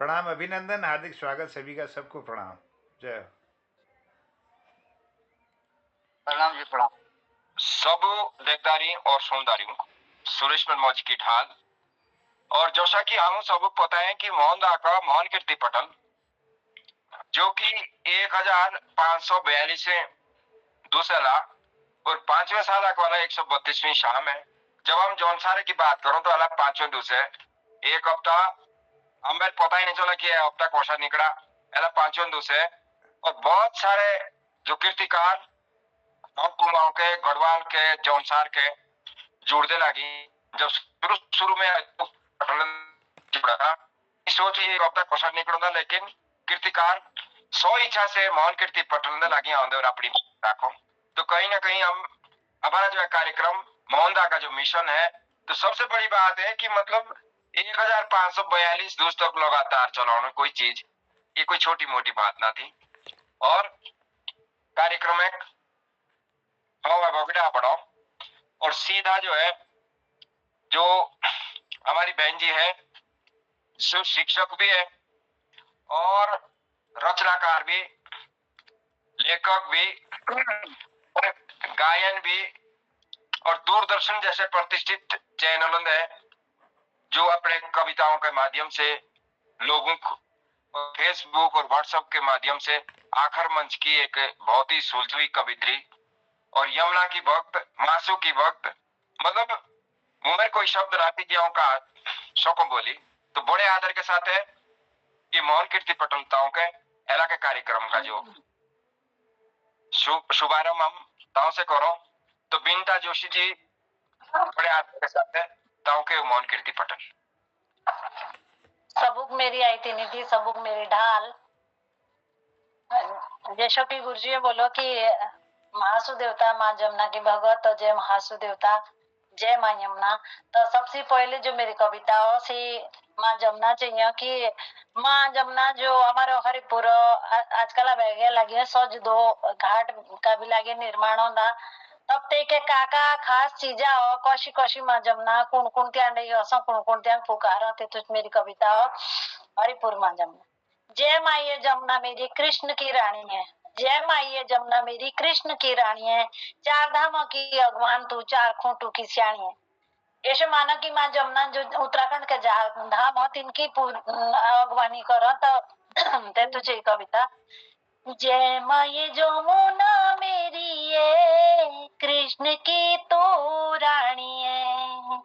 प्रणाम, अभिनंदन, हार्दिक स्वागत सभी का, सबको प्रणाम। जय हो। प्रणाम जी प्रणाम। सब देखदारी और सुनदारी सुरेश मनमोज की ढाल और जैसा कि हम सब पता है कि मोहन दा का मोहन कीर्ति पटल जो कि 1542 से दूसरा और 5वें साल वाला 132वीं शाम है। जब हम जौन सारे की बात करो तो अलग 5वें दूसरे एक हफ्ता हमें पता ही नहीं चला कि हफ्ता कौशा निकला, अलग 5वें दूसरे और बहुत सारे जो कीर्तिकार कुमाऊं के, गढ़वाल के, जौनसार के जुड़ने लगी। जब शुरू शुरू में जुड़ा सोच ही अब तक क्वेश्चन निकलूंगा, लेकिन कीर्तिकार सौ इच्छा से मोहन कीर्ति पटलने लगी और अपनी राखो। तो कहीं ना कहीं हम हमारा जो है कार्यक्रम मोहनदा का जो मिशन है, तो सबसे बड़ी बात है कि मतलब 1542 दूर तक लगातार चलाना कोई चीज, ये कोई छोटी मोटी बात ना थी। और कार्यक्रम एक बढ़ो और सीधा जो है जो हमारी बहन जी है जो शिक्षक भी है और रचनाकार भी, लेखक भी, गायन भी और दूरदर्शन जैसे प्रतिष्ठित चैनलों ने जो अपने कविताओं के माध्यम से लोगों को फेसबुक और व्हाट्सएप के माध्यम से आखिर मंच की एक बहुत ही सुलझुई कवित्री और यमुना की भक्त, मासू की भक्त, मतलब मुंह में कोई शब्द राती जियाओं का शोको बोली, तो बड़े आदर के साथ है कि मोहन कीर्ति पटलताओं के एला के कार्यक्रम का जो शुभारंभ हम ताओ से करो, तो बिंता जोशी जी बड़े आदर के साथ है ताओ के मोहन कीर्ति पटल। सबुक मेरी आई थी निधि, सबुक मेरी ढाल। जैसा कि गुरुजी ने बोलो कि महासु देवता माँ जमुना की भगवत, तो जय महासु देवता, जय माँ यमुना। तो सबसे पहले जो मेरी कविता हो सी माँ जमुना चाहिए कि माँ जमुना जो हमारे हरिपुर आजकल बैगे लगे सज दो घाट का भी लगे निर्माण होता, तब ते के काका खास चीजा हो कौशी कौशी माँ जमुना कुण कुण त्या असो कुण कुण त्या पुकारो, ते तो मेरी कविता हो हरिपुर माँ जमुना। जय माई जमुना मेरी कृष्ण की रानी है, जय माई जमुना मेरी कृष्ण की रानी है, चार धामों की अगवान तू, चार खूंटू की सियाणी है। ऐसे माना कि माँ जमुना जो उत्तराखंड के धाम हो तिनकी अगवानी करो, तो ते तुझे कविता। जय माई जमुना मेरी ये कृष्ण की तो रानी है,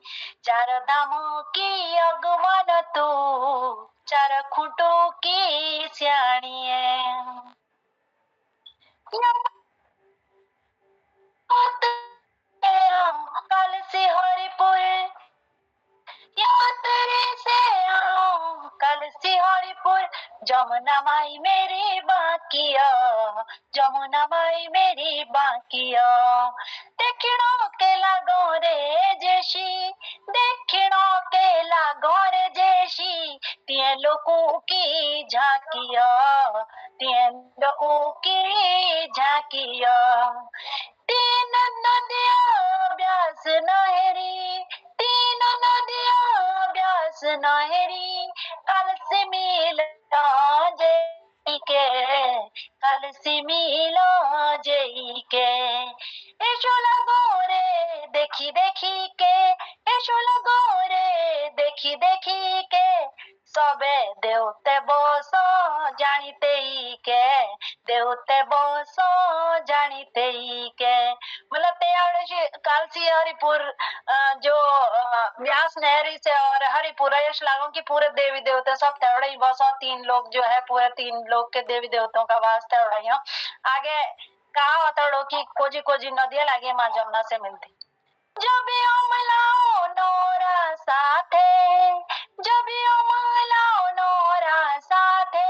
चार धामों की अगवान तू, चार खूंटों की सियाणी है। कल से हरिपुर यात्रे से आओ, कल से हरिपुर जमुना माई मेरी बाकिया, जमुना माई मेरी बाकिया। देखिणो के लागो रे जेशी, देखिणो के लागो रे जेशी, तिये लोगों की झाकिया, तिये लोगों की झाकिया। तीन नदियां ब्यास नहरी, तीन नदियां ब्यास नहरी, कल से मिला जई के, कल से मिला जई के। ऐसो लगो रे देखी देखी के, ऐसो लगो रे देखी देखी के, सबे देवते बसो जानिते ही के, देवते बसो जानिते ही के। मतलब ते कालसी हरिपुर जो व्यास नहरी से और हरिपुर यश लागो की पूरे देवी देवता सब तेवड़े ही बसो, तीन लोग जो है पूरे तीन लोग के देवी देवताओं का वास तेवड़ा ही हो। आगे कहा होता की कोजी कोजी नदियां लागे माँ जमुना से मिलती। जब अमलाओ नोरा साथे, जब अमलाओ नोरा साथे,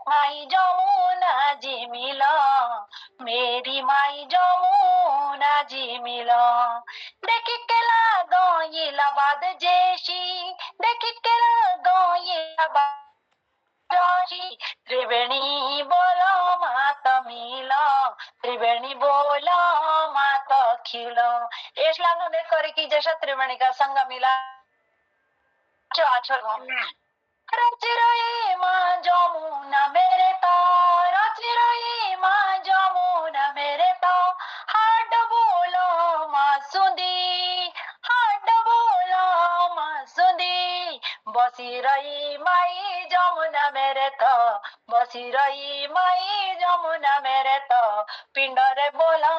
माई जमुना जी मिलो, मेरी माई जमुना जी मिलो। देखी के लागो ये लबाद जेशी, देखी के लागो ये लबाद जोशी, त्रिवेणी बोलो मात मिलो, त्रिवेणी बोलो मात खिलो। एश लागो देख करे की जैसा त्रिवेणी का संग मिला रची रही माँ जमुना मेरे तो, रची रही माँ जमुना मेरे तो, हाड बोलो माँ सुधी, हाड बोलो माँ सुधी, बसी रही माई जमुना मेरे तो, बसी रही माई जमुना मेरे तो, पिंडरे बोला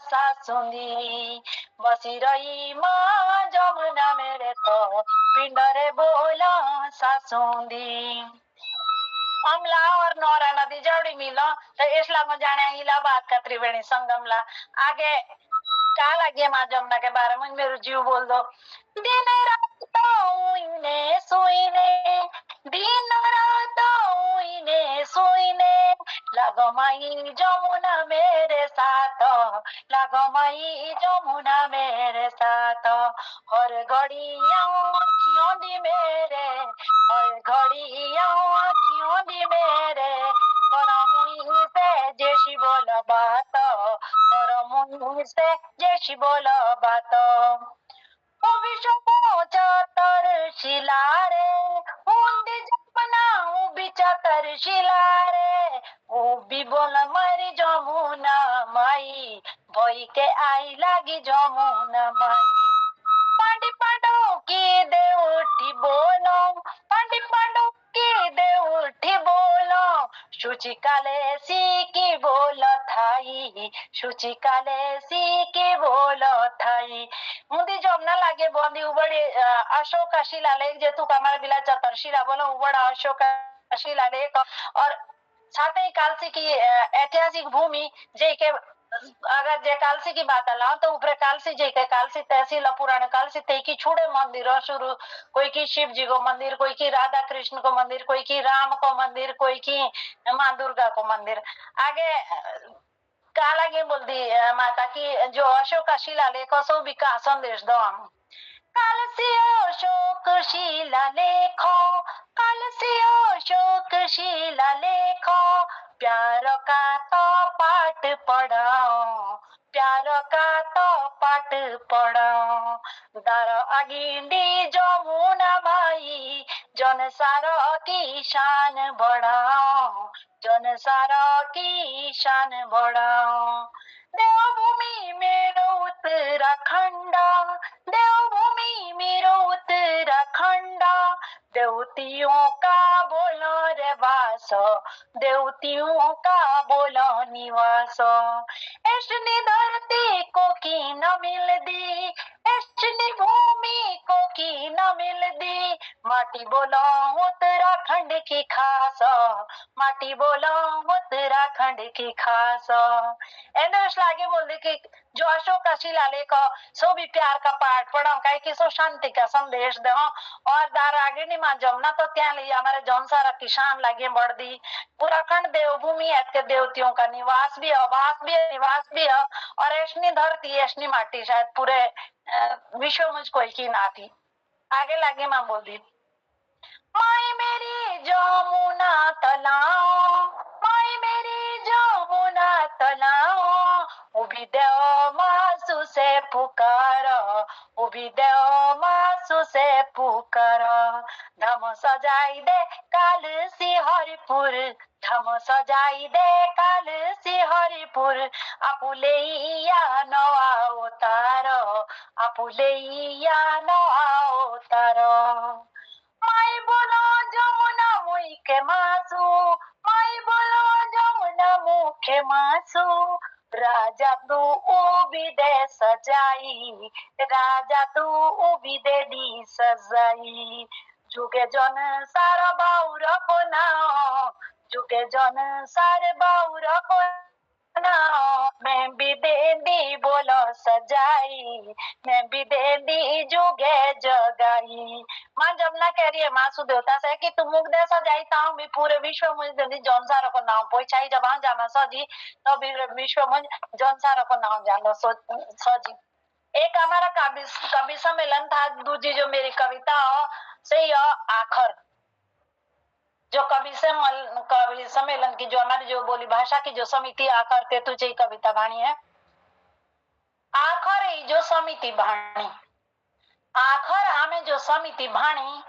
सासुंदी, बसी रही माँ जमुना मेरे तो, पिंडरे बोला सासुंदी। अमला और नौरा नदी जोड़ी मिलो तो इसला में जाने इलाहाबाद का त्रिवेणी संगम ला आगे क्या लगे माँ जमुना के बारे में मेरे जीव बोल दो। दिन रात उइने सुइने, दिन रात उइने सुइने, लागो माई जमुना मेरे साथ, लागो माई जमुना मेरे साथ, हर घड़ी आँखियों दी मेरे, हर घड़ी आँखियों दी मेरे, करमुई से जैसी बोल बात, करमुई से जैसी बोल बात। चतर शिलारे उंदी जपना उबी चतर शिलारे, उबी बोल मरी जमुना माई, भई के आई लागी जमुना माई। पांडी पांडव की देउठी बोलो, पांडी पांडव की देउठी बोलो, शुचि काले सी की बोल थाई, शुचि काले सी की बोल थाई। मुदी जमना लागे बंदी उबड़ी अशोक शिलालेख जे तू कमर बिला चतर शिला बोलो उबड़ा अशोक शिलालेख और साथ ही कालसी की ऐतिहासिक भूमि जे के अगर जे कालसी की बात अला तो ऊपर कालसी जे के कालसी तहसील पुराने कालसी ते की छुड़े मंदिर शुरू, कोई की शिव जी को मंदिर, कोई की राधा कृष्ण को मंदिर, कोई की राम को मंदिर, कोई की माँ दुर्गा को मंदिर। आगे काला के बोल दी माता की जो अशोक शिलालेख सो भी का संदेश दो हम। कालसी अशोक शिलालेख, कालसी अशोक शिलालेख, प्यार का तो पाठ पढ़ाओ, प्यार का तो पाठ पढ़ाओ, दर अगिंडी जमुना माई, जनसार की शान बढ़ाओ, जनसार की शान बढ़ाओ। देवभूमि मेरो उत्तराखंड, देवभूमि मेरो उत्तराखंड, देवतियों का बोलो रे वास, देवतियों का बोलो निवास। ऐसनी धरती को की न मिल दी, ऐसनी भूमि को की न मिल दी, माटी बोलो उत्तराखंड की खास, माटी बोलो उत्तराखंड की खास। एंडोस लागे बोल दे कि जो अशोक का शिलालेख सो भी प्यार का पाठ पढ़ो कहीं कि सो शांति का संदेश दो और दार आगे नहीं मान जमुना तो त्या लिए हमारे जौनसारा किसान लागे बढ़ दी। उत्तराखंड देवभूमि है के देवतियों का निवास भी है, वास भी है, निवास भी है और ऐसनी धरती ऐसनी माटी शायद पूरे विश्व में कोई की ना थी। आगे लागे माँ बोल दी माई मेरी जमुना तलाओ, माई मेरी जमुना तलाओ, उभी देव मासू से पुकारो, उभी देव मासू से पुकारो, धम सजाई दे काल सी हरिपुर, धम सजाई दे काल सी हरिपुर, आपुले या नवा उतारो, आपुले या नवा उतारो। माई बोलो जमुना मुखे मासू, माई बोलो जमुना मुखे मासू, राजा तू उभी दे सजाई, राजा तू उभी दे दी सजाई, जुगे जन सारा बाउर को नाओ, जुगे जन सारे बाउर को नाओ, मैं भी दे दी बोलो सजाई, मैं भी दे दी जुगे जगाई। माँ जमुना कह रही है माँ सुदेवता से कि तुम मुख दे सजाई ताऊ भी पूरे विश्व में जल्दी जौनसारो को नाम पोछाई जब हाँ जाना सजी तो भी विश्व में जौनसारो को नाम जानो सजी। एक हमारा कवि सम्मेलन था, दूसरी जो मेरी कविता से आखर जो कवि सम्मेलन की जो हमारी जो बोली भाषा की जो समिति आखर ते तुझे कविता भाणी है, आखर ही जो समिति भाणी, आखर हमें जो समिति भाणी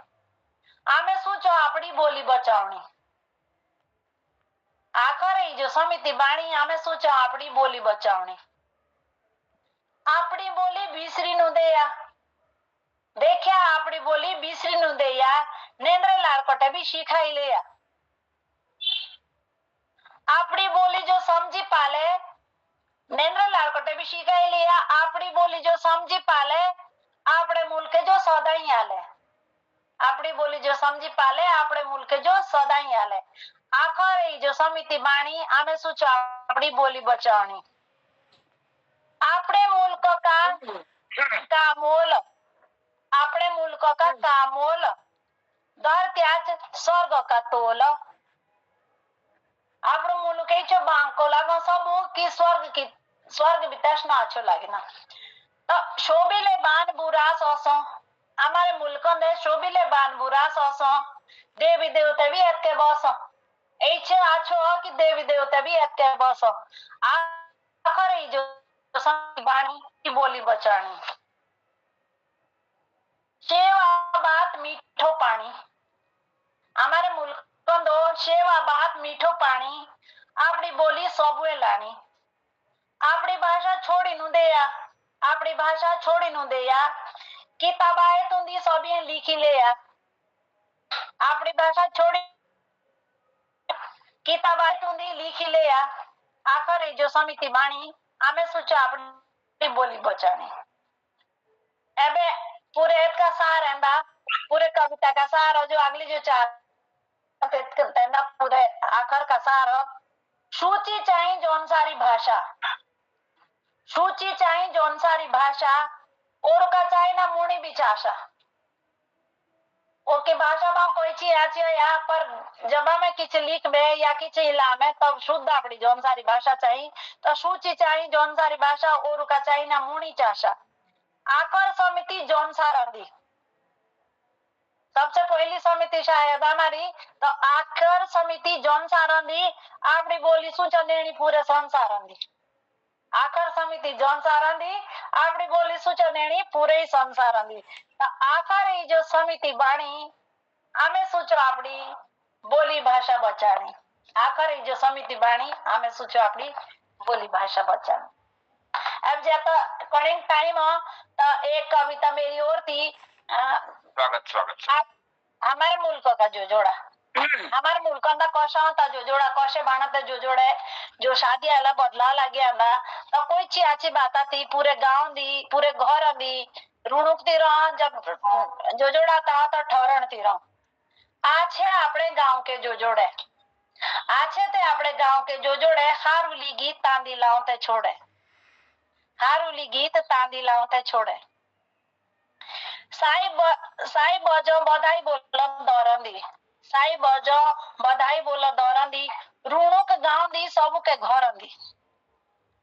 आमे શું છો આપણી બોલી બચાવણી આખરે જો સમિતિ બાણી આમે શું છો આપણી બોલી બચાવણી આપણી બોલી બીસરીનું દયા દેખ્યા આપણી બોલી બીસરીનું દયા નેન્દ્ર લાળકોટે બી શીખાઈ લેયા આપણી બોલી જો સમજી પાલે નેન્દ્ર લાળકોટે બી શીખાઈ લેયા આપણી બોલી જો સમજી પાલે આપણે મુલકે જો સદાઈ આલે આપણી બોલી જો સમજી પાલે આપણે મુલકે જો સદાઈ આલે આખરે જો સમિતિ બાણી આમે શું છો આપણી બોલી બચાવણી આપણે મુલ્ક का मोल આપણે મુલ્ક का मोल दर त्याच स्वर्ग का तोल આપણું મુલ્ક એ છે બાંકો લાગો સબો की स्वर्ग बिताश ना अच्छो लागे ना तो शोभिले बान बुरा सोसो हमारे मुल्कों दे शोभिले बान बुरा सोसो देवी देवता भी एतके बसो ऐसे आछो कि देवी देवता भी एतके बसो आखर ही जो बाणी की बोली बचानी सेवा बात मीठो पानी हमारे मुल्कों दो सेवा बात मीठो पानी आपड़ी बोली सबवे लानी આપણી ભાષા છોડી નું દેયા આપણી ભાષા છોડી નું દેયા કિતાબાએ તુંદી સબે લીખી લેયા આપણી ભાષા છોડી કિતાબાએ તુંદી લીખી લેયા આખરે જો સમિતિ બાણી આમે સુચ આપણી બોલી બચાણી એબે पूरे का सार है पूरे कविता का सार जो अगली जो चार पूरे आखिर का सार सूची चाहिए जोन सारी भाषा सूची चाहिए जोन सारी भाषा और का चाहिए ना मुनी बिचाशा ओके भाषा में कोई चीज आची है यहाँ पर जब हमें किच लिख में या किच हिला में तब शुद्ध अपनी जोन सारी भाषा चाहिए तो सूची चाहिए जोन सारी भाषा और का चाहिए ना मुनी चाशा आखर समिति जोन सारंदी सबसे पहली समिति शायद हमारी तो आखर समिति जोन सारंदी आपड़ी बोली सूचनेणी पूरे संसारंदी आखर समिति जोन सारंदी आपड़ी बोली सूचनेणी पूरे संसारंदी तो आखर ही जो समिति बाणी हमें सूचो आपड़ी बोली भाषा बचानी आखर ही जो समिति बाणी हमें सूचो आपड़ी बोली भाषा बचानी अब जाता करेंट टाइम हो तो एक कविता मेरी और थी स्वागत आप हमारे मुल्क का जो जोड़ा हमारे मुल्क का कौशा होता जो जोड़ा कौशे बाणा जो जोड़े जो शादी आला बदला लगे आंदा तो कोई ची अच्छी बात थी पूरे गांव दी पूरे घर दी रुणुक ती रहा जब जो जोड़ा था तो ठहरण थी रहा आछे अपने गांव के जो जोड़े आछे ते अपने गांव के जो जोड़े हारुली गीत तांदी लाओ ते छोड़े हारुली गीत तांदी लाओ ते छोड़े साई बजो बधाई बोलो दौरंदी साई बजो बधाई बोलो दौरंदी रूणुक गांव दी सब के घर दी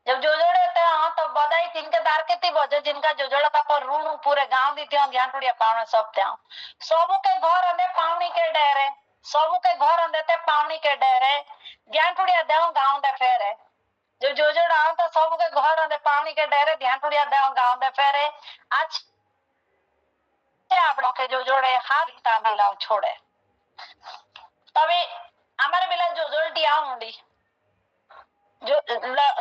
जब जो जोड़े थे हाँ तो बधाई तिनके दार के ती बजे जिनका जो जोड़ा था पर रूणु पूरे गांव दी थी ध्यान टुड़िया पावने सब थे सब के घर अंदे पावनी के डेरे सब के घर अंदे ते पावनी के डेरे ध्यान टुड़िया देव गांव दे फेरे जो जो जोड़ा तो सब के घर अंदे पावनी के डेरे ध्यान टुड़िया देव गांव दे फेरे आज આપણો કે જો જોડે હાથ તાંબીલાવ છોડે તবে અમારે પેલા જો જોલટી આઉંડી जो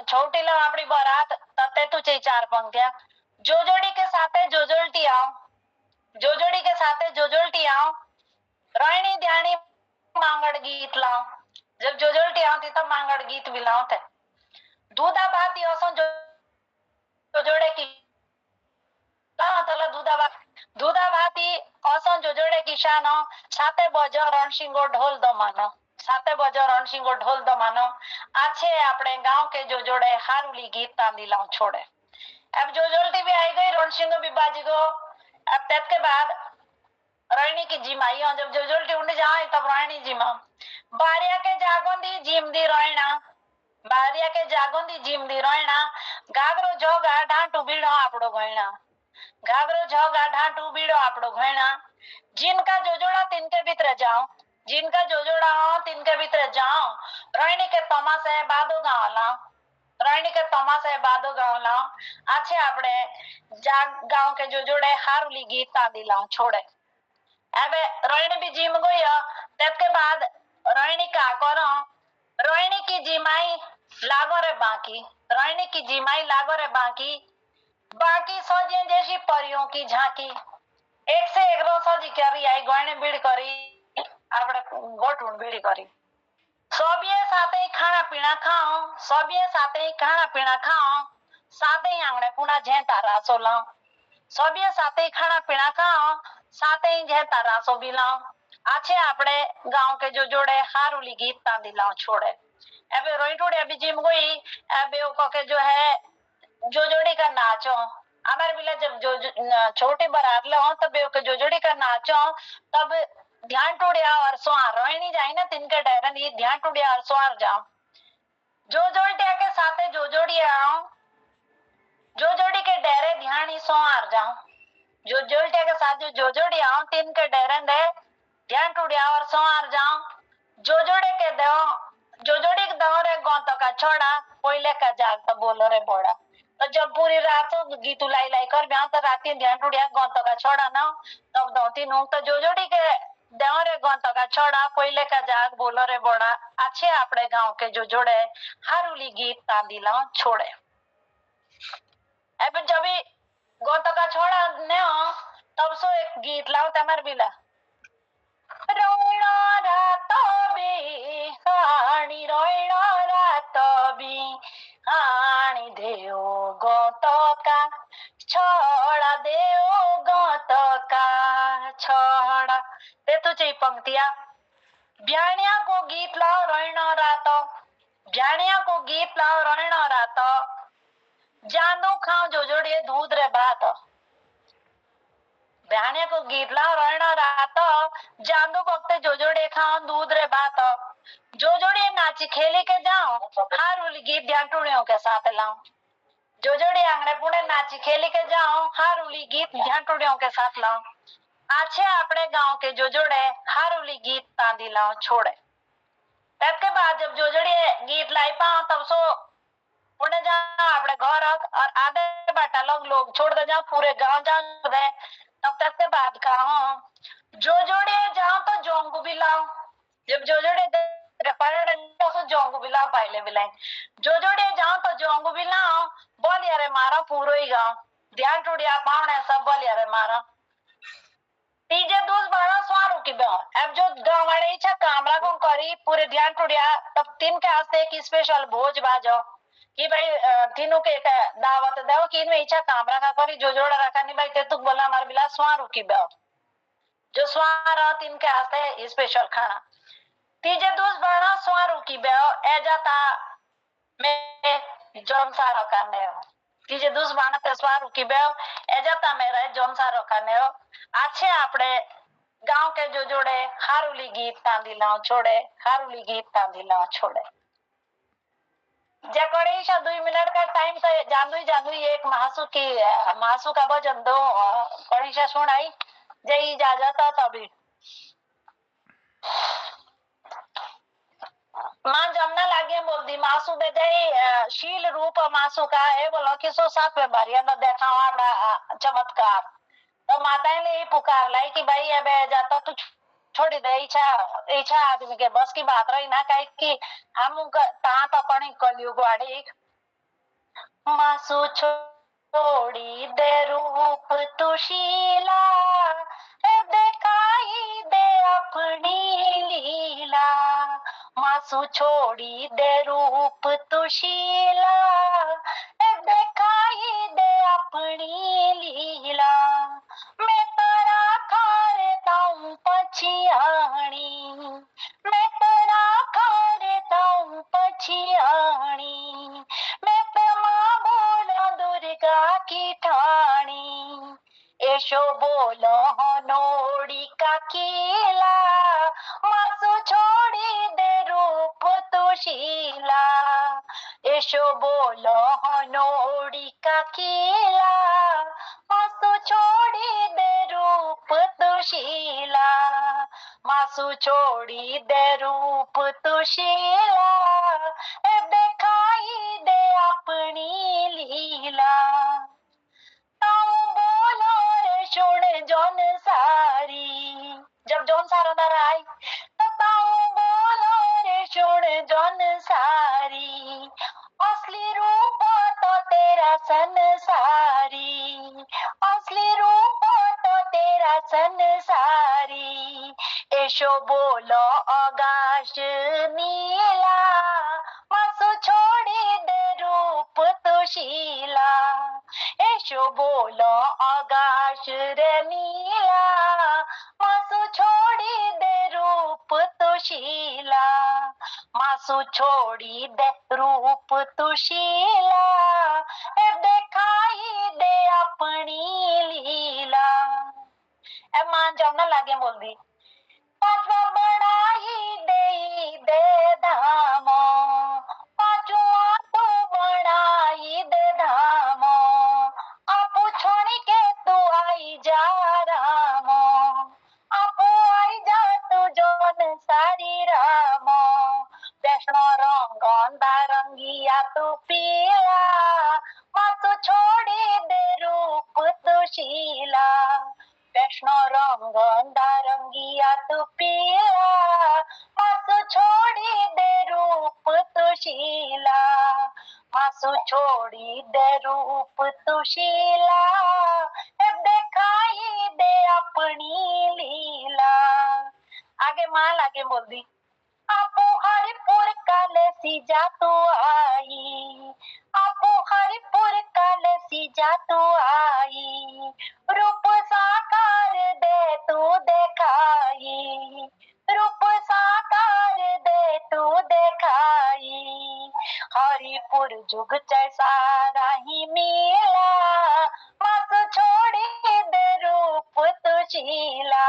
छोटी लो अपनी बारात तते तू चे चार पंक्तियां जो जोड़ी के साथे जो जोलटी आओ जो जोड़ी के साथे जो जोलटी आओ रायणी ध्यानी मांगड़ गीत लाओ जब जो जोलटी आओ थी तब मांगड़ गीत भी लाओ थे दूधा भाती ओसो जो जोड़े की दूधा भाती ओसो जो जोड़े की शानो साथे बजो रणसिंगो ढोल दमानो साथे बजो रणसिंगो ढोल दमानो आछे अपने गांव के जो जोड़े हारुली गीत तांदी लाओ छोड़े अब जो जोलटी भी आई गई रणसिंगो भी बाजी गो अब तब के बाद रायनी की जिम आई जब जो जोलटी उड़ जाए तब रायनी जिमा बारिया के जागोंदी जिम दी रायना बारिया के जागोंदी जिम दी रायना गागरो जोगा ढांटू बीड़ो आपड़ो गयना घाघरो झोगा ढांटू बीड़ो आपड़ो घैना जिनका जो जोड़ा तिनके भीतर जाओ जिनका जो जोड़ा हो तिनके भीतर जाओ रायनी के तमाशे बादो गाँव लाओ रायनी के तमाशे बादो गाँव लाओ अच्छे आपड़े गाँव के जो जोड़े हारुली गीत तांदी लाओ छोड़े एबे रायनी भी जिम के बाद रोहिणी का करो, रोहिणी की जिमाई लागो रे बाकी, रोहिणी की जिमाई लागो रे बाकी, बाकी सोजिए जैसी परियों की झांकी, एक से एक रो सोजी करी आई गोयने बीड़ करी આપણે ગોઠવું બીડી કરી સોબીએ સાથે ખાણા પીણા ખાઓ, સોબીએ સાથે ખાણા પીણા ખાઓ, સાથે આંગણે પૂણા જેતા રાસો લાઓ, સોબીએ સાથે ખાણા પીણા ખાઓ, સાથે જેતા રાસો भी लाओ। आछे आपड़े गांव के जो जोड़े हारूली गीत तांदी लाओ छोड़े। एबे रोई टोड़े अभी जिम गई, एबे को के जो है जो जोड़ी का नाचो, हमारे बिला जब जो छोटी बारात लो तब जो जोड़ी का नाचो, तब ध्यान टूड़िया और सुहार रोहिणी जाए ना तिनके डरन ये ध्यान टूड़िया और सुहार जाओ, जो जोड़िया के साथे जो जोड़ी आओ, जो जोड़ी के डेरे ध्यान ही सुहार जाओ, जो जोड़िया के साथ जो जोड़ी आओ तिनके डरन दे ध्यान टूड़िया और सुहार जाओ, जो जोड़े के दो, जो जोड़ी के दो रे गोंतो का छोड़ा कोयले का जाग तो बोलो रे बोड़ा। तो जब पूरी रात गीत लाई लाई कर ब्याह तो रात ध्यान टूड़िया गोंतो का छोड़ा ना, तब दो तीन तो जो जोड़ी के देवरे गोंतो का छोड़ा कोयले का जाग बोलो रे बोड़ा। अच्छे आपड़े गांव के जो जोड़े हारूली गीत तांदी लाओ छोड़े। अब जब गोंतो का छोड़ा ने हो तब सो एक गीत लाओ तमर बिला, रोइणो रातो बी हाणी रोइणो रातो बी हाणी देओ गोंतो का छोड़ा, देओ गोंतो का छोड़ा। ते तुझे पंक्तियां ब्याणिया को गीत लाओ रोइणो रातो, ब्याणिया को गीत लाओ रोइणो रातो, जांदू खाओ जो जोड़िए दूध रे भात, ब्याणे को गीत लाओ रोइणो रातो, जांदू वक्त जो जोड़े खाओ दूध रे भात, जो जोड़े नाची खेली के जाओ हारूली गीत ध्यान टूणियों के साथ लाओ, जो जोड़े आंगणे पुणे नाची खेली के जाओ हारूली गीत ध्यान टूणियों के साथ लाओ। आछे आपड़े गांव के जो जोड़े हारूली गीत तांदी लाओ छोड़े। के बाद जब जो जोड़े गीत लाई पाओ तब सो पुणे जाओ आपड़े घर और आधे बाटा लोग छोड़ दे जाओ, पूरे गांव जाओ दे। तब तक के बाद कहो जो जोड़े जाओ तो जोंगू भी लाओ, जब जो जोड़े तो जोंगू भी लाओ पाइले भी लाइन, जो जोड़े जाओ तो जोंगू भी लाओ, बोल यारे मारो पूरो ही गाँव ध्यान टूड़िया पावने सब बोल यारे मारो। तीजे दूस बाणा स्वारू की बेहो, अब जो गाँव वाले इच्छा कामरा को करी पूरे ध्यान टूड़िया तब तीन के आस्ते एक स्पेशल भोज बाजो कि भाई तीनों के एक दावत दो कि इनमें इच्छा कामरा का करी जो जोड़ा रखा नहीं भाई तेतुक बोला हमारे बिला स्वारू की बेहो, जो स्वार तीन के आस्ते स्पेशल खाना। तीजे दूस बाणा स्वारू की बेहो ए जाता मैं जोन सारो करने हो, तीजे दूस बाणा ते स्वारू की बेहो ए जाता मेरा जोन सारो करने हो। अच्छे आपड़े गांव के जो जोड़े हारूली गीत तांदी लाओ छोड़े, हारूली गीत तांदी लाओ छोड़े। जकोड़ी 2 मिनट का टाइम तो जानू ही एक महासु का भजन दो कणीशा सुनाई जय इजाजत तभी मां जमना लागे बोल दी मासू दे जय शील रूप मासू का है बोलो कि सो सात में बारिया न देखा आपड़ा चमत्कार। तो माताएं ले पुकार लाई कि भाई अब जाता तू छोड़ी दे, इच्छा आदमी के बस की बात रही ना कहीं कि हम ता तो पण कलयुग वाड़ी मासू छोड़ी दे रूप तुशीला दिखाई दे अपनी लीला, मासू छोड़ी दे रूप तुशीला दिखाई दे अपनी लीला, मैं तेरा खारता हूँ पछियाणी, मैं तेरा खारता हूँ पछियाणी, मैं माँ बोला दुर्गा की ठाणी, एशो बोलो हनोड़ी का कीला, मासू छोड़ी दे रूप तुशीला, एशो बोलो हनोड़ी का कीला, मासू छोड़ी दे रूप तुशीला, मासू छोड़ी दे रूप तुशीला दिखाई दे अपनी लीला। बोलो रे सुन जोन सारी, जब जोन सारा आई तो जौन सारी, असली रूप तो तेरा संसारी, असली रूप तो तेरा संसारी। एशो बोलो आकाश नीला, मासु छोड़ी दे रूप तुशीला। एशो बोलो आकाश रे नीला, मासु छोड़ी दे रूप तुशीला। मासु छोड़ी दे रूप तुशीला, ए दिखाई दे अपनी लीला। ए मां जब ना लागे बोल दी, पांचवा बनाई दे धामो, पांचवा तू बनाई दे धामो। आपू छोड़ी के तू आई जा रामो, आपू आई जा तू जौन सारी रामो। वैष्णो रंगोंदा रंगिया तू पीला, मासु छोड़ी दे रूप तुशीला। वैष्णो रंगोंदा रंगिया तू पीला, मासु छोड़ी दे रूप तुशीला। मासु छोड़ी दे रूप तुशीला, ए दिखाई दे अपनी लीला। आगे मां लागे बोल दी, आपू हरिपुर काले सी जा तू आई, आपू हरिपुर काले सी जा तू आई। रूप साकार दे तू देखाई, रूप साकार दे तू देखाई। हरिपुर जुग जैसा राही मिला, मासु छोड़ी दे रूप तुशीला।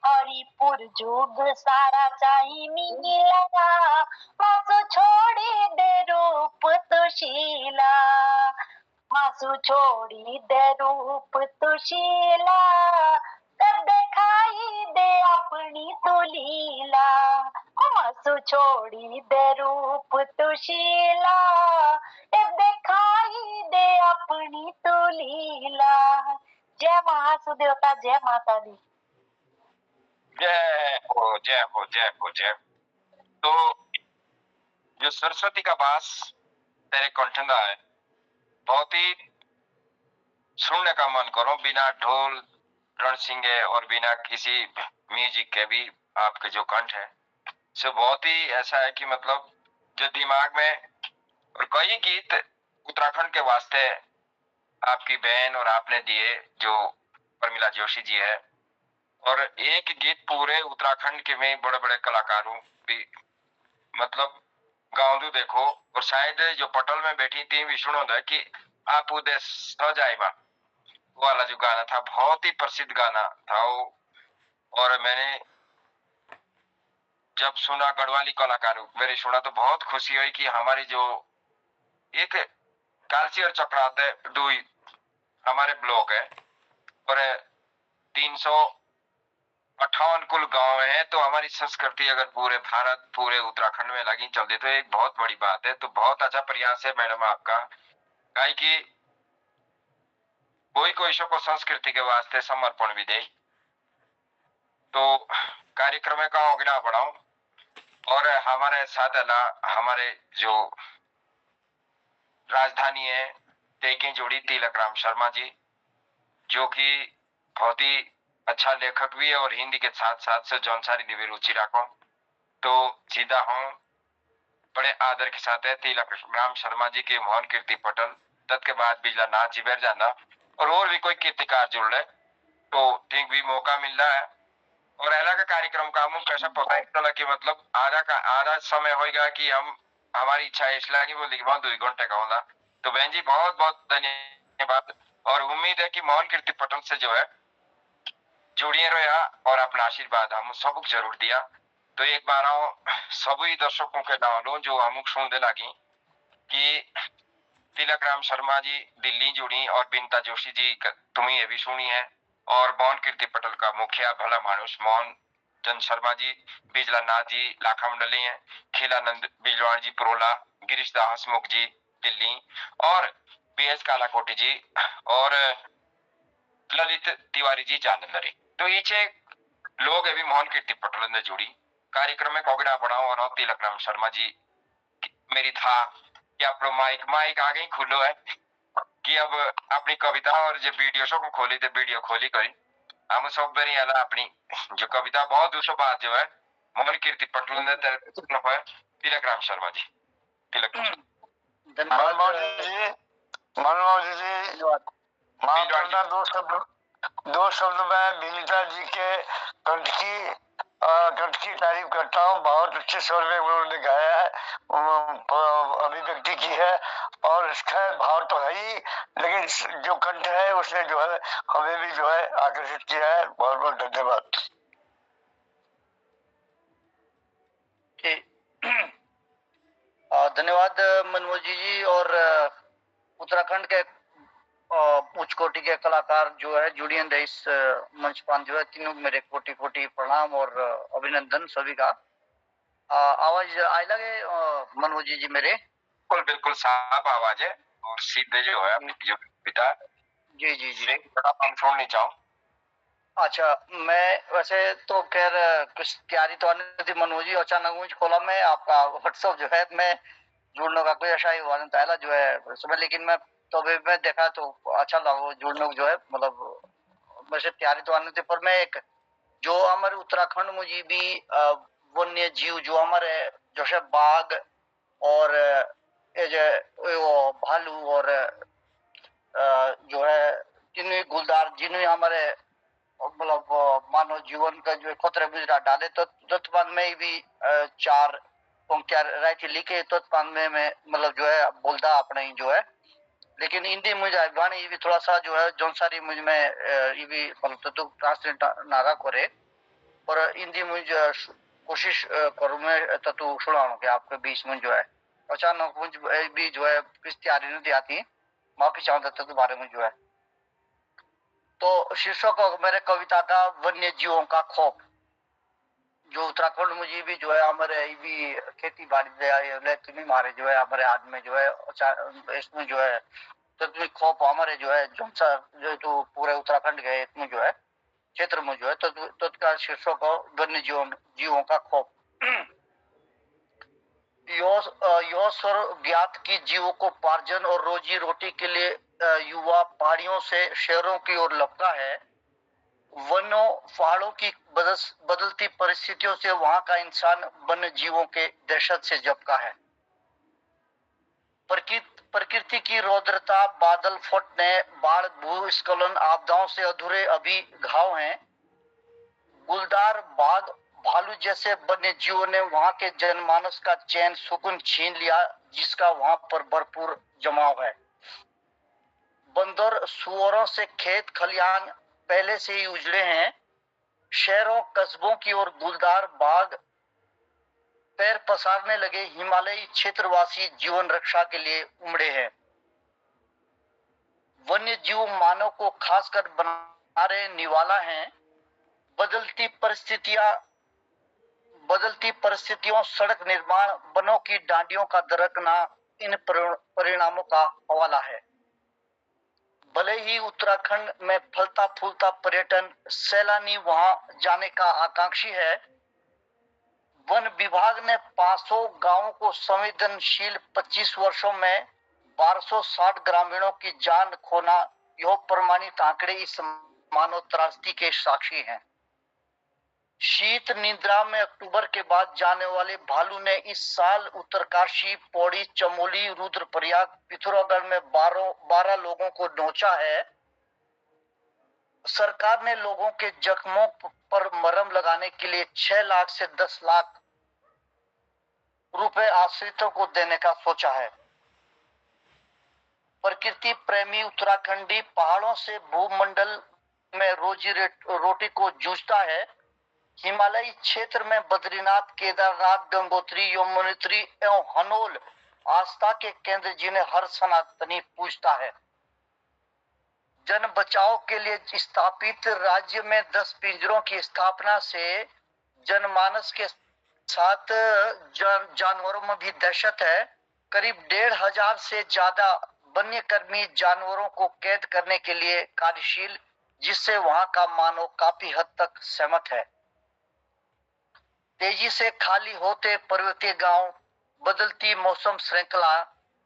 हरिपुर जुग सारा चाही मिला, मासु छोड़ी दे रूप तुशीला। मासु छोड़ी दे रूप तुशीला, तब दिखाई दे अपनी तू लीला। मासु छोड़ी दे रूप तुशीला, तब दिखाई दे अपनी तू लीला। जय महासुदेवता, जय माता दी। जय हो जय हो जय हो जय। तो जो सरस्वती का बास तेरे कंठंदा है, बहुत ही सुनने का मन करो, बिना ढोल रणसिंगे और बिना किसी म्यूजिक के भी आपके जो कंठ है सो बहुत ही ऐसा है कि मतलब जो दिमाग में, और कई गीत उत्तराखंड के वास्ते आपकी बहन और आपने दिए जो प्रमिला जोशी जी है, और एक गीत पूरे उत्तराखंड के में बड़े बड़े कलाकारों भी मतलब गाँव देखो, और शायद जो पटल में बैठी थी विष्णु ने कि आप उदय सजाएगा वो वाला जो गाना था, बहुत ही प्रसिद्ध गाना था वो। और मैंने जब सुना गढ़वाली कलाकारों मेरी सुना तो बहुत खुशी हुई कि हमारी जो एक कालसी और चक्रात है दो हमारे ब्लॉक है और 358 कुल गांव है, तो हमारी संस्कृति अगर पूरे भारत पूरे उत्तराखंड में लगी चल दे तो एक बहुत बड़ी बात है। तो बहुत अच्छा प्रयास है मैडम आपका, काहे कि कोई शो को संस्कृति के वास्ते समर्पण भी दे। तो कार्यक्रम का अगला बढ़ाऊं और हमारे साथ हमारे जो राजधानी है तेकी जोड़ी तिलक राम शर्मा जी, जो कि बहुत ही अच्छा लेखक भी है और हिंदी के साथ साथ से जौनसारी दिव्य रुचि रखो। तो सीधा हूँ बड़े आदर के साथ है तिलक राम शर्मा जी के मोहन कीर्ति पटल, तत्के बाद बिजला नाथ जी बैठ जाना और भी कोई कीर्तिकार जुड़ रहे तो ठीक भी मौका मिल रहा है। और अला का कार्यक्रम का हम कैसा पता ही चला कि मतलब आधा समय होगा कि हम हमारी इच्छा इसलिए कि बोली बहुत 2 घंटे का होगा। तो बहन जी बहुत बहुत धन्यवाद और उम्मीद है कि मोहन कीर्ति पटल से जो है जुड़िए रहा और अपना आशीर्वाद हम सबक जरूर दिया। तो एक बार सभी दर्शकों के डाउनलोड जो हम सुनने लगी कि तिलक राम शर्मा जी दिल्ली जुड़ी और बिनता जोशी जी तुम्हें ये भी सुनी है, और मोहन कीर्ति पटल का मुखिया भला मानुष मोहन चंद शर्मा जी, बिजला नाथ जी लाखा मंडली है, खिलानंद बिजवाण जी पुरोला, गिरीश दास मुख जी दिल्ली, और बीएस कालाकोटी जी और ललित तिवारी जी जालंधरी। तो ये लोग अभी मोहन कीर्ति पटल ने जुड़ी कार्यक्रम में कोगड़ा बनाओ और तिलक राम शर्मा जी मेरी था कि આપણો માઇક आ गई खुलो है कि अब अपनी कविता और जो वीडियो शो को खोली तो वीडियो खोली करी हम सब बरी आला अपनी जो कविता बहुत दिवसों बाद जो है मोहन कीर्ति पटल ने तिलक राम शर्मा जी तिलक मनमोहन जी माफ करना दो शब्द मैं विनीता जी के कंठ की तारीफ करता हूँ। बहुत अच्छे स्वर में उन्होंने गाया है, अभिव्यक्ति की है और इसका भाव तो है ही, लेकिन जो कंठ है उसने जो है हमें भी जो है आकर्षित किया है। बहुत बहुत धन्यवाद। धन्यवाद मनमोहन जी और उत्तराखंड के उच्च कोटि के कलाकार जो है जुड़ियन रहे इस मंच पर जो है तीनों मेरे कोटि कोटि प्रणाम और अभिनंदन सभी का। आवाज आए लगे मनमोहन जी मेरे? बिल्कुल बिल्कुल साफ आवाज है और सीधे जो है अपनी जो पिता जी जी जी हम छोड़नी चाहूँ। अच्छा, मैं वैसे तो खैर कुछ तैयारी तो आने थी मनोज जी, अचानक मुझे खोला मैं आपका व्हाट्सएप जो है मैं जुड़ने का कोई ऐसा ही हुआ नहीं था जो है सुबह, लेकिन मैं तो भी मैं देखा तो अच्छा लगा जुड़ने को जो है, मतलब वैसे तैयारी तो आने थी पर मैं एक जो हमारे उत्तराखंड मुझे भी वन्य जीव जो हमारे जैसे बाघ और ये जो वो भालू और जो है जिन्हें गुलदार जिन्हें हमारे मतलब मानव जीवन का जो खतरे गुजरा डाले तो तत्पान में भी चार पंक्तियां राइट लिखे तत्पान में मतलब जो है बोलता अपने ही जो है, लेकिन हिंदी मुझे वाणी भी थोड़ा सा जो है जौनसारी मुझ में ये भी मतलब तो ट्रांसलेट नागा करे पर हिंदी मुझे कोशिश करूँ मैं तो सुनाऊं कि आपके बीच में जो है अचानक मुझे भी जो है किस तैयारी नहीं आती माफी चाहता तो बारे में जो है। तो शीर्षक मेरे कविता का वन्य जीवों का खौफ। जो उत्तराखंड मुझे भी जो है हमारे भी खेती बाड़ी मारे जो है हमारे आदमी जो है इसमें जो है तो खौफ हमारे जो है जो तो पूरे उत्तराखंड के इसमें जो है क्षेत्र में जो है तो का शीर्षक वन्य जीवों का खौफ। यो स्वर ज्ञात की जीवों को पार्जन और रोजी रोटी के लिए युवा पहाड़ियों से शहरों की ओर लपका है। वनों पहाड़ों की बदलती परिस्थितियों से वहां का इंसान वन्य जीवों के दहशत से जबका है। प्रकृति की रौद्रता, बादल फटने, बाढ़, भूस्खलन, आपदाओं से अधूरे अभी घाव हैं। गुलदार, बाघ, भालू जैसे वन्य जीवों ने वहां के जनमानस का चैन सुकून छीन लिया जिसका वहां पर भरपूर जमाव है। बंदर, सुअरों से खेत खलियान पहले से ही उजड़े हैं। शहरों कस्बों की ओर गुलदार बाघ पैर पसारने लगे। हिमालयी क्षेत्रवासी जीवन रक्षा के लिए उमड़े हैं। वन्य जीव मानव को खासकर बना रहे निवाला हैं। बदलती परिस्थितियों, सड़क निर्माण, वनों की डांडियों का दरकना इन परिणामों का हवाला है। भले ही उत्तराखंड में फलता फूलता पर्यटन सैलानी वहां जाने का आकांक्षी है, वन विभाग ने 500 गांवों को संवेदनशील 25 वर्षों में 1260 ग्रामीणों की जान खोना यह प्रमाणित आंकड़े इस मानव त्रासदी के साक्षी हैं। शीत निद्रा में अक्टूबर के बाद जाने वाले भालू ने इस साल उत्तरकाशी, पौड़ी, चमोली, रुद्रप्रयाग, पिथौरागढ़ में 12 लोगों को नोचा है। सरकार ने लोगों के जख्मों पर मरहम लगाने के लिए 6 लाख से 10 लाख रुपए आश्रितों को देने का सोचा है। प्रकृति प्रेमी उत्तराखंडी पहाड़ों से भूमंडल में रोजी रोटी को जूझता है। हिमालयी क्षेत्र में बद्रीनाथ, केदारनाथ, गंगोत्री, यमुनोत्री एवं हनोल आस्था के केंद्र जिन्हें हर सनातनी पूजता है। जन बचाव के लिए स्थापित राज्य में 10 पिंजरों की स्थापना से जनमानस के साथ जानवरों में भी दहशत है। करीब 1500 से ज्यादा वन्यकर्मी जानवरों को कैद करने के लिए कार्यशील, जिससे वहां का मानव काफी हद तक सहमत है। तेजी से खाली होते पर्वतीय गांव, बदलती मौसम श्रृंखला,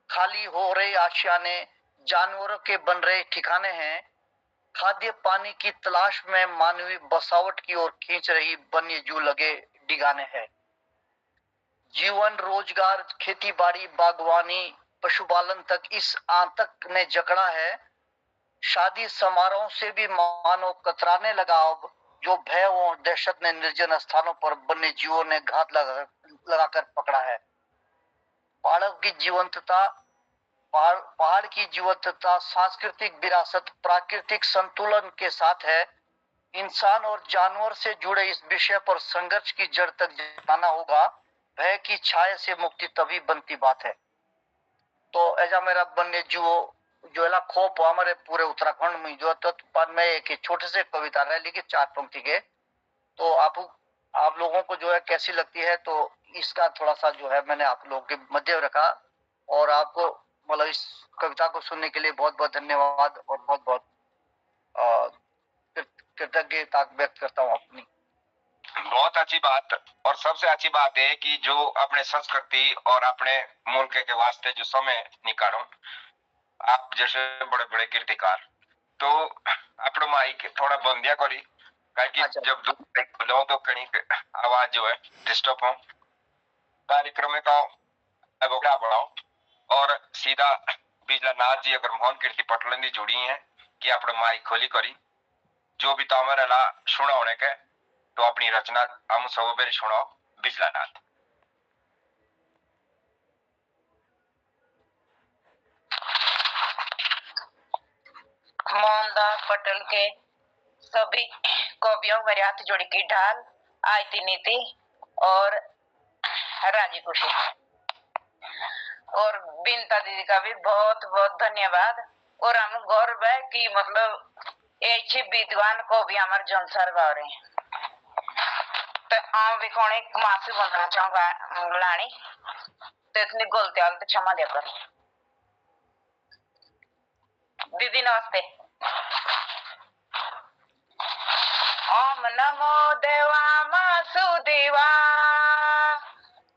खाली हो रहे आशियाने, जानवरों के बन रहे ठिकाने हैं, खाद्य पानी की तलाश में मानवीय बसावट की ओर खींच रही वन्य जीव लगे डिगाने हैं। जीवन, रोजगार, खेती बाड़ी, बागवानी, पशुपालन तक इस आतंक ने जकड़ा है। शादी समारोह से भी मानो कतराने लगा अब, जो भय और दहशत ने निर्जन स्थानों पर वन्य जीवों ने घात लगाकर पकड़ा है। पहाड़ों की जीवंतता, पहाड़ की जीवंतता सांस्कृतिक विरासत, प्राकृतिक संतुलन के साथ है। इंसान और जानवर से जुड़े इस विषय पर संघर्ष की जड़ तक जाना होगा। भय की छाया से मुक्ति तभी बनती बात है। तो ऐसा मेरा वन्य जीव जो है खोप हमारे पूरे उत्तराखंड में जो तो बाद में एक छोटे से कविता रह लिखी 4 पंक्ति के, तो आप लोगों को जो है कैसी लगती है, तो इसका थोड़ा सा जो है मैंने आप लोगों के मध्य रखा। और आपको मतलब इस कविता को सुनने के लिए बहुत बहुत धन्यवाद और बहुत बहुत कृतज्ञता व्यक्त करता हूँ अपनी। बहुत अच्छी बात। और सबसे अच्छी बात है कि जो अपने संस्कृति और अपने मुल्क के वास्ते जो समय निकालो, आप जैसे बड़े बड़े कीर्तिकार, तो अपने माइक थोड़ा बंदिया करी, क्योंकि जब दूर तो कहीं आवाज जो है डिस्टर्ब हो। कार्यक्रम का अवगुणा बढ़ाओ और सीधा बिजला नाथ जी अगर मोहन कीर्ति पटलंदी जुड़ी है कि अपने माइक खोली करी, जो भी तामर ला सुना होने के, तो अपनी रचना हम सब बेरी सुनाओ बिजला नाथ। मोहनदास पटेल के सभी कवियों वरियात जोड़ी की ढाल आयती नीति और राजी खुशी, और बिनता दीदी का भी बहुत बहुत धन्यवाद। और हम गौरव है कि मतलब ऐसे विद्वान को भी हमारे जौनसर बावरे, तो हम भी कोने माफी बोलना चाहूंगा लानी, तो इतनी गलती आल तो क्षमा देकर। दीदी नमस्ते। ओम नमो देवा मासुदेवा,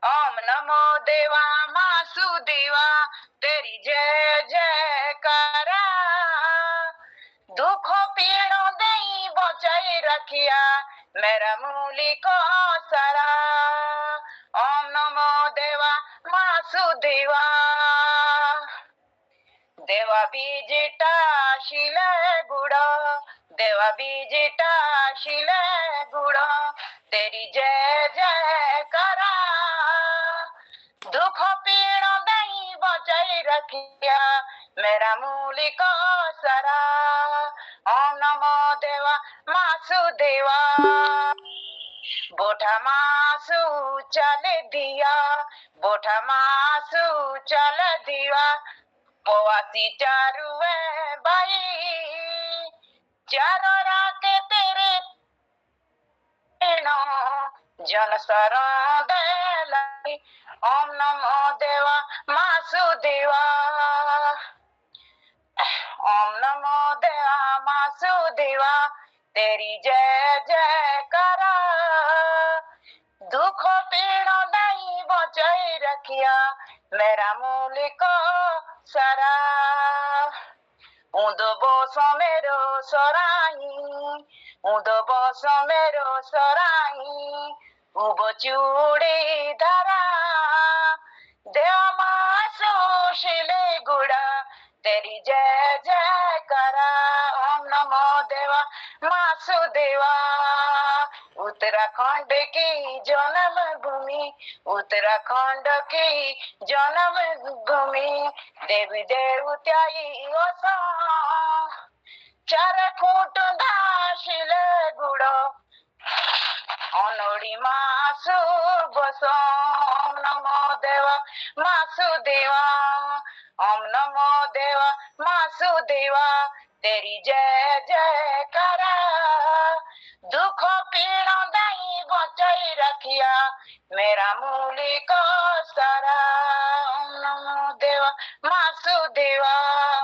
ओम नमो देवा मासुदेवा, तेरी जय जय करा, दुखों पीड़ों दई बचाई रखिया, मेरा मूली को सरा। ओम नमो देवा मासुदेवा, देवा बीजिटा शिले गुड़ा, देवा बीजिटा शिले गुड़ा, तेरी जय जय करा, दुख पीड़ों दई बचाई रखिया, मेरा मूली को सरा। ओम नमो देवा मासुदेवा, बोठा मासु चले दिया, बोठा मासु चल दिया, पवासी चारुए बाई, चारों राके तेरे जन शरण दे लाई। ओम नमो देवा मासुदेवा, ओम नमो देवा मासुदेवा, तेरी जय जय करा, दुख पीड़ों नहीं बचाई रखिया, मेरा मूल को सरा। ऊंदो बोसो मेरो सोराई, ऊंदो बोसो मेरो सोराई, उबो चूड़ी धरा, देव मासो शिले गुड़ा, तेरी जय जय करा। ओम नमो देवा मासुदेवा, उत्तराखंड की जन्म भूमि, उत्तराखंड की जन्म भूमि, देवी देवताई ओसा, चार फूट दाशिल गुड़ो, अनोड़ी मासु बसो। ओम नमो देवा मासुदेवा, ओम नमो देवा मासुदेवा, तेरी जय जय करा, दुख पीड़ों दई बचाई रखिया, मेरा मूली को सरा। ओम नमो देवा मासुदेवा,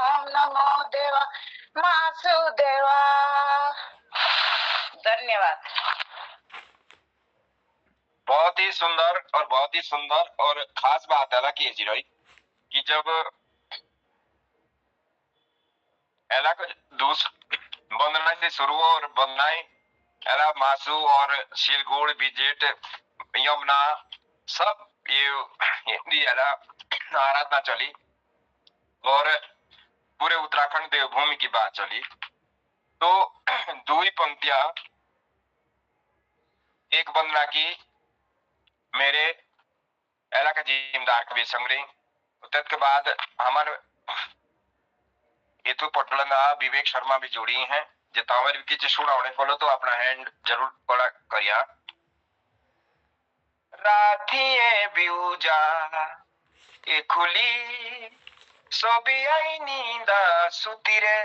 ओम नमो देवा मासुदेवा। धन्यवाद। बहुत ही सुंदर और खास बात है ना कि जीरो कि जब एला को दूस बंदना से शुरू हो और बंदनाई एला मासू और शिलगुड़ विजिट यमुना सब ये एला आराधना चली और पूरे उत्तराखंड देवभूमि की बात चली। तो दो ही पंक्तियां एक वंदना की मेरे एला का जिम्मेदार कबीर संग्रही तत् के बाद हमारे हेतु पटलना विवेक शर्मा भी जुड़ी हैं जितावर की सुना होने खोलो तो अपना हैंड जरूर पड़ा करिया। राथिए ब्यूजा ए खुली सोबी आई नींदा सुतिरे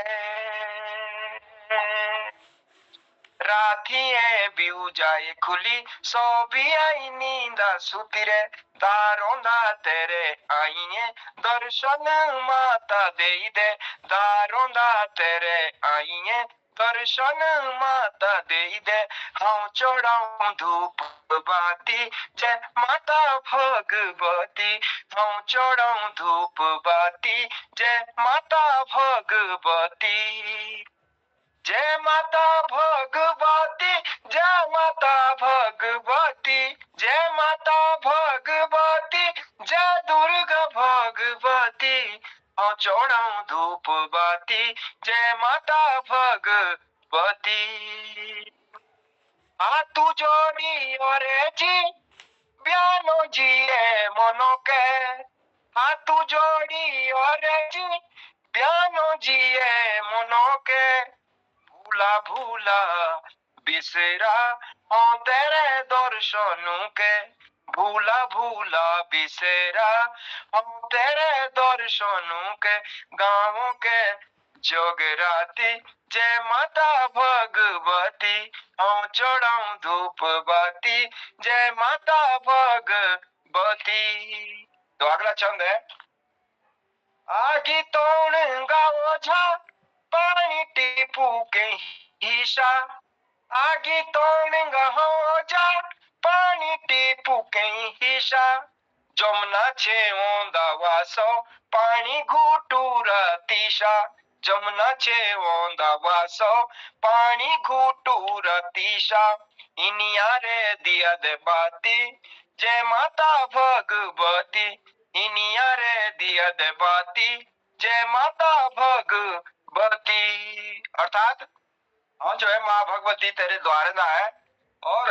राथिए ब्यूजा ए खुली सोबी आई नींदा सुतिरे दारोंदा तेरे आईए दर्शन माता दे दे दारोंदा तेरे आईए दर्शन माता दे दे हाँ चढ़ाऊं धूप बाती जय माता भगवती हाँ चढ़ाऊं धूप बाती जय माता भगवती जय माता भगवती जय माता भगवती जय माता भगवती जय दुर्गा भगवती हाँ चढ़ाऊं धूप बाती जय माता भगवती हाथ जोड़ी और जी ब्यानो जी है मनो के हाथ जोड़ी और जी ब्यानो जी है मनो के भूला भूला बिसरा हाँ तेरे दर्शनों के भूला भूला बिसरा हाँ तेरे दर्शनों के गाँवों के जोगराती जय माता भगवती हाँ चढ़ाऊं धूप बाती जय माता भगवती। तो अगला छंद है आगी तोड़ गाओ झा पानी टीपू के हीशा आगी तोड़ गाओ झा पानी टीपू के हीशा जमुना छे ओंदा वासो पानी घूटूरा तीशा जमुना छे ओंदा वासो पानी घूटूरा तीशा इनिया रे दिया दे बाती जय माता भगवती इनिया रे दिया दे बाती जय माता भगवती। अर्थात हाँ जो है माँ भगवती तेरे द्वार ना है और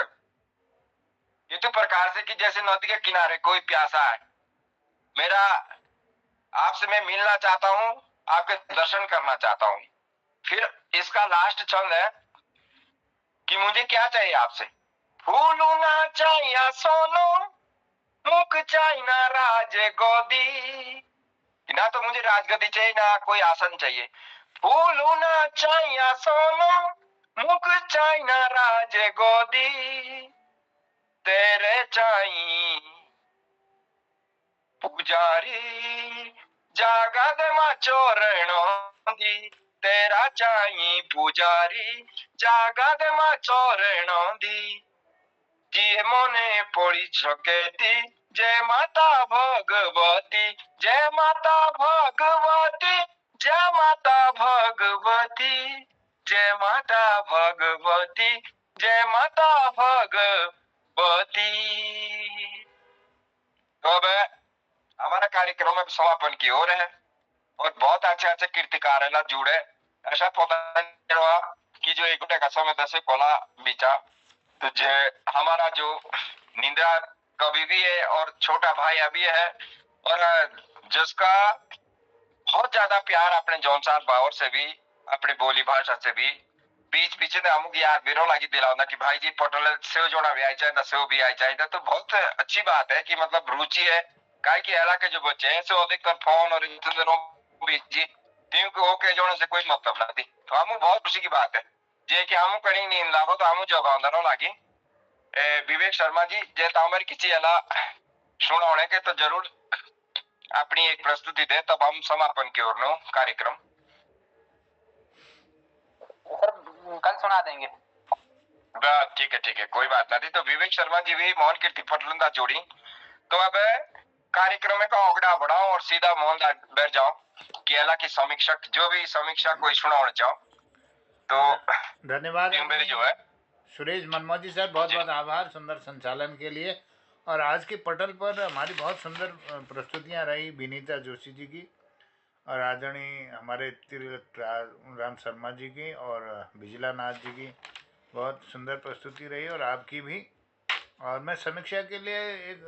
ये तो प्रकार से कि जैसे नदी के किनारे कोई प्यासा है मेरा आपसे मैं मिलना चाहता हूँ आपके दर्शन करना चाहता हूँ। फिर इसका लास्ट छंद है कि मुझे क्या चाहिए आपसे फूलू ना चाहिए सोनो मुख चाहिए ना राज गोदी ना तो मुझे राजगद्दी चाहिए ना कोई आसन चाहिए फूलू ना चाहिए सोनो मुख चाहिए ना राज गोदी तेरे चाहिए पुजारी जागद मा चोरणों दी तेरा चाहिए पुजारी जागद मा चोरणों दी जिए मोने पड़ी सकेती जय माता भगवती जय माता भगवती जय माता भगवती जय माता भगवती जय माता भगवती। तो अब हमारा कार्यक्रम में समापन की ओर है और बहुत अच्छे अच्छे कीर्तिकार है जुड़े ऐसा पता कि जो एक का समय दसे कोला बिचा तो हमारा जो निंदा कवि भी है और छोटा भाई अभी है और जिसका बहुत ज्यादा प्यार अपने जौनसार बावर से भी अपने बोली भाषा से भी बीच पीछे ने अमुक याद बिरो लगी दिलावना कि भाई जी पटोले सेव जोड़ा भी आई चाहिए सेव भी आई चाहिए तो बहुत अच्छी बात है कि मतलब रुचि है काय की एला के जो बच्चे हैं सो अधिकतर फोन और जी ओके जोड़ने से कोई मतलब नहीं तो हम बहुत खुशी की बात है जे कि हम कहीं नींद लागो तो हम जगह लागी विवेक शर्मा जी जे तामर किसी एला सुना होने के तो जरूर अपनी एक प्रस्तुति दे तब हम समापन की ओर नो कार्यक्रम सर कल सुना देंगे। ठीक है, कोई बात नहीं। तो विवेक शर्मा जी भी मोहन कीर्ति फटलंदा जोड़ी। तो अब कार्यक्रम का ओगड़ा बढ़ाओ और सीधा मोहन बैठ जाओ केला की समीक्षक, जो भी समीक्षा कोई सुनाना चाहो तो धन्यवाद मेरी जो है सुरेश मनमोजी सर, बहुत बहुत आभार सुंदर संचालन के लिए। और आज के पटल पर हमारी बहुत सुंदर प्रस्तुतियां रही विनीता जोशी जी की और आदरणीय हमारे तिलक राम शर्मा जी की और बिजला नाथ जी की बहुत सुंदर प्रस्तुति रही और आपकी भी। और मैं समीक्षा के लिए एक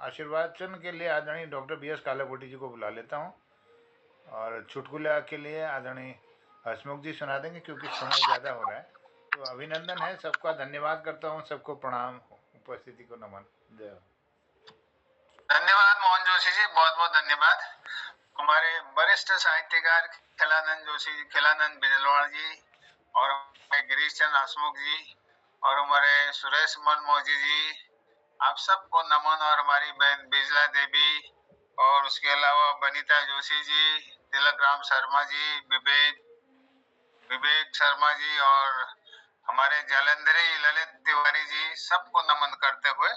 आशीर्वादन के लिए आदरणीय डॉक्टर बी एस कालाकोटी जी को बुला लेता हूँ और चुटकुला के लिए आदरणीय हसमुख जी सुना देंगे क्योंकि समय ज़्यादा हो रहा है। तो अभिनंदन है सबका, धन्यवाद करता हूँ सबको, प्रणाम, उपस्थिति को नमन, जय हो। धन्यवाद मोहन जोशी जी, बहुत बहुत धन्यवाद। हमारे वरिष्ठ साहित्यकार खिलानंद जोशी, खिलानंद बिजलवाड़ जी और गिरीश चंद्र हसमुख जी और हमारे सुरेश मनमोजी जी, आप सबको नमन। और हमारी बहन बिजला देवी और उसके अलावा वनीता जोशी जी, तिलक राम शर्मा जी, विवेक शर्मा जी और हमारे जलंधरी ललित तिवारी जी, सबको नमन करते हुए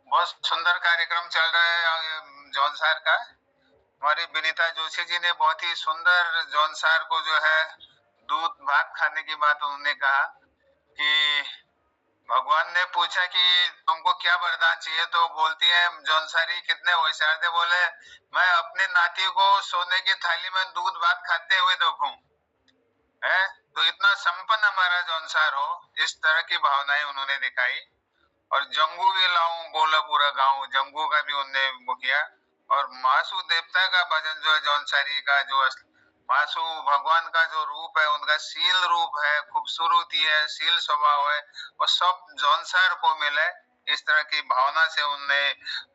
बहुत सुंदर कार्यक्रम चल रहा है जौनसार का। हमारी विनीता जोशी जी ने बहुत ही सुंदर जौनसार को जो है दूध भात खाने की बात उन्होंने कहा कि भगवान ने पूछा कि तुमको क्या वरदान चाहिए, तो बोलती है जौनसारी कितने होशियार थे, बोले मैं अपने नाती को सोने की थाली में दूध भात खाते हुए देखूं है, तो इतना संपन्न हमारा जौनसार हो, इस तरह की भावनाएं उन्होंने दिखाई। और जंगू भी लाऊं बोला पूरा गांव, जंगू का भी उन्होंने वो किया। और मासू देवता का भजन जो है जौनसारी का, जो मासू भगवान का जो रूप है, उनका शील रूप है, खूबसूरती है, शील स्वभाव है, और सब जौनसार को मिले, इस तरह की भावना से उनने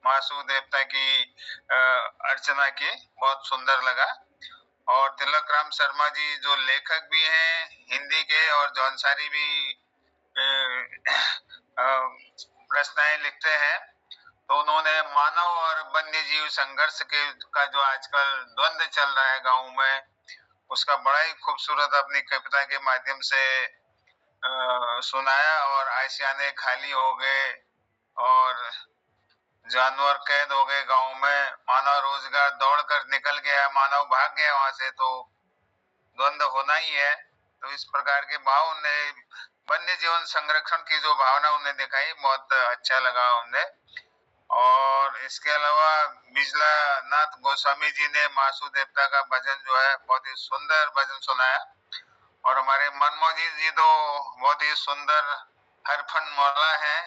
मासू देवता की अर्चना की, बहुत सुंदर लगा। और तिलक राम शर्मा जी जो लेखक भी हैं हिंदी के और जौनसारी भी रचनाएं लिखते हैं, तो उन्होंने मानव और वन्य जीव संघर्ष के का जो आजकल द्वंद्व चल रहा है गांव में, उसका बड़ा ही खूबसूरत अपनी कविता के माध्यम से सुनाया। और आशियाने खाली हो गए और जानवर कैद हो गए गांव में, मानव रोजगार दौड़कर निकल गया, मानव भाग गया वहां से, तो द्वंद्व होना ही है। तो इस प्रकार के भाव ने वन्य जीवन संरक्षण की जो भावना उन्हें दिखाई, बहुत अच्छा लगा उन्हें। और इसके अलावा बिजला नाथ गोस्वामी जी ने मासू देवता का भजन जो है बहुत ही सुंदर भजन सुनाया। और हमारे मनमोजी जी तो बहुत ही सुंदर हरफन मौला है,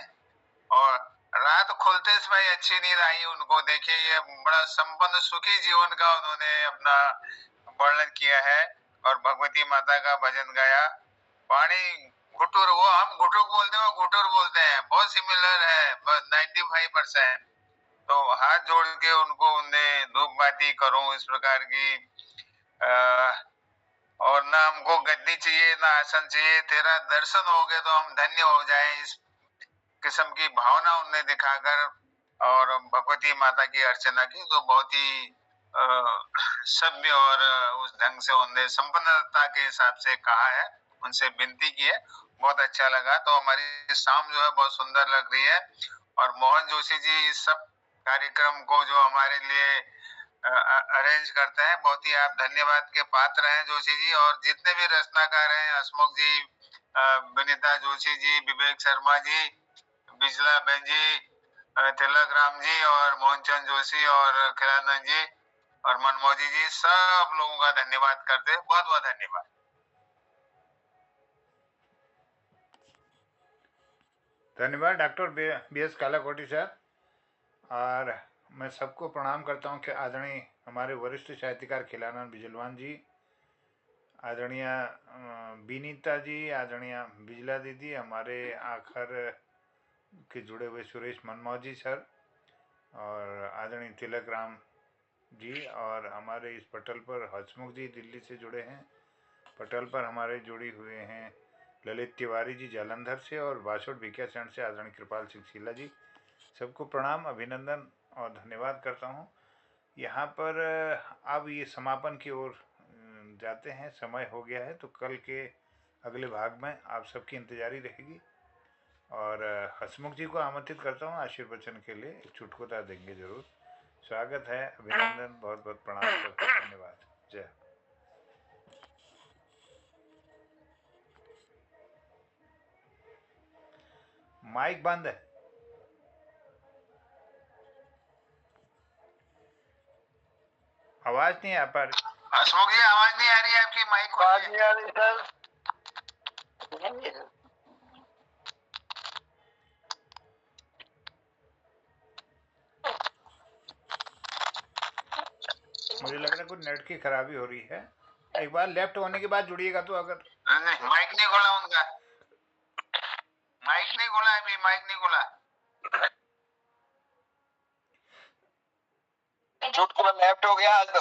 और रात खुलते समय अच्छी नींद आई उनको। देखिए ये बड़ा संपन्न सुखी जीवन का उन्होंने अपना वर्णन किया है और भगवती माता का भजन गाया। पानी घुटुर, वो हम घुटुर बोलते हैं, वो घुटुर बोलते हैं, बहुत सिमिलर है, 95%। तो हाथ जोड़ के उनको उन्हें धूप बाती करूं, इस प्रकार की और ना हमको गद्दी चाहिए ना आसन चाहिए, तेरा दर्शन हो गए तो हम धन्य हो जाएं, इस किस्म की भावना उन्हें दिखाकर और भगवती माता की अर्चना की, जो बहुत ही सभ्य और उस ढंग से उन्हें संपन्नता के हिसाब से कहा है, उनसे विनती की है, बहुत अच्छा लगा। तो हमारी शाम जो है बहुत सुंदर लग रही है। और मोहन जोशी जी इस सब कार्यक्रम को जो हमारे लिए अरेंज करते हैं, बहुत ही आप धन्यवाद के पात्र हैं जोशी जी। और जितने भी रचनाकार हैं, हसमुख जी, विनीता जोशी जी, विवेक शर्मा जी, बिजला बहन जी, तिलक राम जी और मोहनचंद जोशी और खिलानंद जी और मनमोजी जी, सब लोगों का धन्यवाद करते हैं, बहुत बहुत धन्यवाद। धन्यवाद doctor B S Kalakoti sir. और मैं सबको प्रणाम करता हूँ कि आदरणीय हमारे वरिष्ठ साहित्यकार खिलानंद बिजलवान जी, आदरणीय विनीता जी, आदरणीय बिजला दीदी, हमारे आखिर के जुड़े हुए सुरेश मनमोजी सर और आदरणीय तिलक राम जी, और हमारे इस पटल पर हसमुख जी दिल्ली से जुड़े हैं। पटल पर हमारे जुड़ी हुए हैं ललित तिवारी जी जालंधर से और बासुट भिकियासैंड से आदरणीय कृपाल सिंह शीला जी। सबको प्रणाम, अभिनंदन और धन्यवाद करता हूँ। यहाँ पर अब ये समापन की ओर जाते हैं, समय हो गया है, तो कल के अगले भाग में आप सबकी इंतजारी रहेगी। और हसमुख जी को आमंत्रित करता हूँ आशीर्वचन के लिए, एक चुटकुला देंगे जरूर। स्वागत है, अभिनंदन, बहुत बहुत प्रणाम सबको, धन्यवाद, जय। माइक बंद है, आवाज नहीं आ पा रही। हसमुख जी आवाज नहीं आ रही है आपकी, माइक आवाज खोलिए। नहीं आ रही सर। मुझे लग रहा है कुछ नेट की खराबी हो रही है, एक बार लेफ्ट होने के बाद जुड़िएगा तो। अगर नहीं, माइक नहीं खोला उनका, माइक नहीं खोला अभी, माइक नहीं खोला। चुटकुला लेफ्ट हो गया आज तो।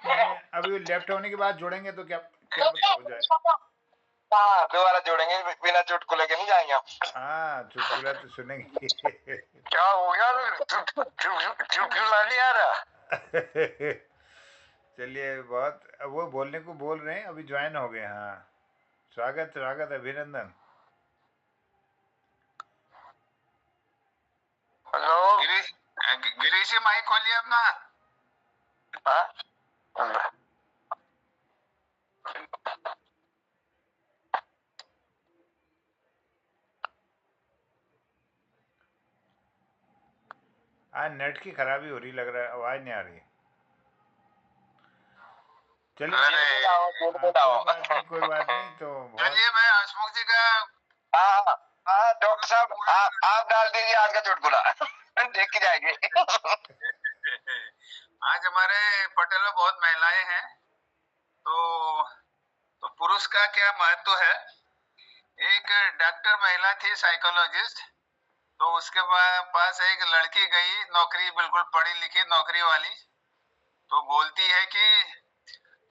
नहीं, अभी लेफ्ट होने के बाद जुड़ेंगे तो क्या क्या पता हो जाए। हाँ, दोबारा जोड़ेंगे, बिना चुटकुले के नहीं जाएंगे हम। हाँ, चुटकुला तो सुनेंगे। क्या हो गया? चुटकुला नहीं आ रहा। चलिए, बहुत वो बोलने को बोल रहे हैं, अभी ज्वाइन हो गए। हाँ, स्वागत स्वागत, अभिनंदन। हेलो गिरीश जी माइक खोलिए अपना। हाँ? आज नेट की खराबी हो रही लग रहा है, आवाज नहीं आ रही। चलिए, कोई बात नहीं तो चलिए मैं हसमुख जी का हाँ डॉक्टर साहब, आप डाल दीजिए आज का चुटकुला। देख के जाएंगे। आज हमारे पटेल में बहुत महिलाएं हैं, तो पुरुष का क्या महत्व है। एक डॉक्टर महिला थी, साइकोलॉजिस्ट, तो उसके पास एक लड़की गई, नौकरी, बिल्कुल पढ़ी लिखी नौकरी वाली, तो बोलती है कि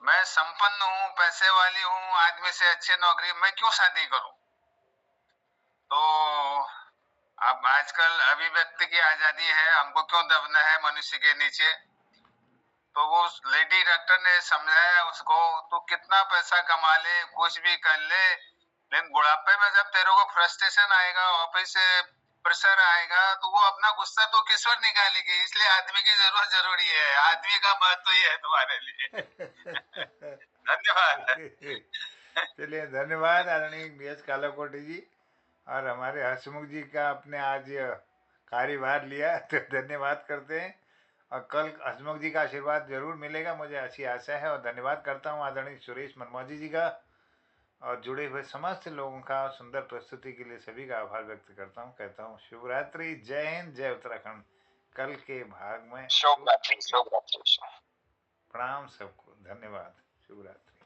मैं संपन्न हूँ, पैसे वाली हूँ, आदमी से अच्छी नौकरी, मैं क्यों शादी करूं। तो अब आजकल अभिव्यक्ति की आजादी है, हमको क्यों दबना है मनुष्य के नीचे। तो वो लेडी डॉक्टर ने समझाया उसको, तू कितना पैसा कमा ले, कुछ भी कर ले, लेकिन बुढ़ापे में जब तेरे को फ्रस्ट्रेशन आएगा, ऑफिस से प्रेशर आएगा, तो वो अपना गुस्सा तो किस पर निकालेगी। इसलिए आदमी की जरूरत जरूरी है, आदमी का महत्व ही है तुम्हारे लिए। धन्यवाद। चलिए, धन्यवाद आदरणीय BS कालाकोटी जी। और हमारे हसमुख जी का अपने आज कार्यभार लिया, तो धन्यवाद करते हैं। और कल हसमुख जी का आशीर्वाद जरूर मिलेगा, मुझे अच्छी आशा है। और धन्यवाद करता हूँ आदरणीय सुरेश मनमोजी जी का, और जुड़े हुए समस्त लोगों का सुंदर प्रस्तुति के लिए सभी का आभार व्यक्त करता हूँ। कहता हूँ शुभ रात्रि, जय हिंद, जय उत्तराखंड। कल के भाग में शुभ रात्रि, शुभ रात्रि। प्रणाम सबको, धन्यवाद, शुभ रात्रि।